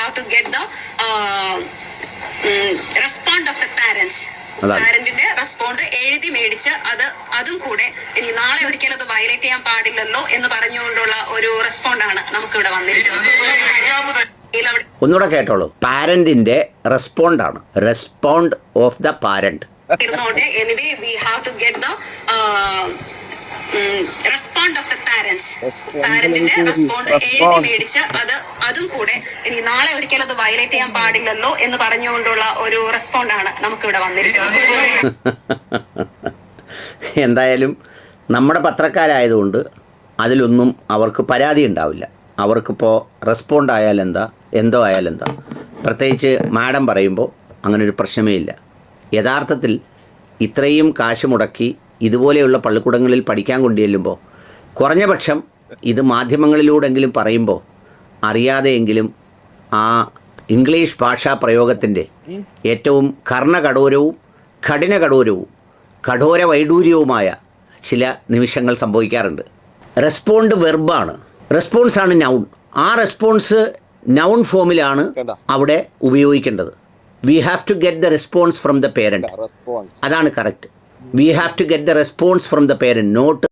have to get the response of the parents. പാരന്റിന്റെ respond എഴുതി മേടിച്ച് അതും കൂടെ ഇനി നാളെ ഒരിക്കലും അത് വയലേറ്റ് ചെയ്യാൻ പാടില്ലല്ലോ എന്ന് പറഞ്ഞുകൊണ്ടുള്ള ഒരു റെസ്പോണ്ടാണ് നമുക്കിവിടെ വന്നിരിക്കുന്നത്. ഒന്നുകൂടെ കേട്ടോളൂ. പാരന്റിന്റെ റെസ്പോണ്ടാണ്, respond of the parent. Anyway we have to get the respond of the parents. പാരന്റിന്റെ റെസ്പോണ്ട് എഴുതി മേടിച്ച് അതും കൂടെ ഇനി നാളെ ഒരിക്കലും അത് വയലേറ്റ് ചെയ്യാൻ പാടില്ലല്ലോ എന്ന് പറഞ്ഞുകൊണ്ടുള്ള ഒരു റെസ്പോണ്ടാണ് നമുക്കിവിടെ വന്നിരിക്കുന്നത്. എന്തായാലും നമ്മുടെ പത്രക്കാരായതുകൊണ്ട് അതിലൊന്നും അവർക്ക് പരാതി ഉണ്ടാവില്ല. അവർക്കിപ്പോൾ റെസ്പോണ്ട് ആയാലെന്താ, എന്തോ ആയാലെന്താ. പ്രത്യേകിച്ച് മാഡം പറയുമ്പോൾ അങ്ങനൊരു പ്രശ്നമേ ഇല്ല. യഥാർത്ഥത്തിൽ ഇത്രയും കാശ് മുടക്കി ഇതുപോലെയുള്ള പള്ളിക്കൂടങ്ങളിൽ പഠിക്കാൻ കൊണ്ടുചെല്ലുമ്പോൾ കുറഞ്ഞ പക്ഷം ഇത് മാധ്യമങ്ങളിലൂടെങ്കിലും പറയുമ്പോൾ അറിയാതെയെങ്കിലും ആ ഇംഗ്ലീഷ് ഭാഷാ പ്രയോഗത്തിൻ്റെ ഏറ്റവും കർണകഠോരവും കഠിനകഠോരവും കഠോര വൈഡൂര്യവുമായ ചില നിമിഷങ്ങൾ സംഭവിക്കാറുണ്ട്. റെസ്പോണ്ട് വെർബാണ്, റെസ്പോൺസാണ് നൗൺ. ആ റെസ്പോൺസ് നൗൺ ഫോമിലാണ് അവിടെ ഉപയോഗിക്കേണ്ടത്. We have to get the response from the parent. അതാണ് correct. We have to get the response from the parent, not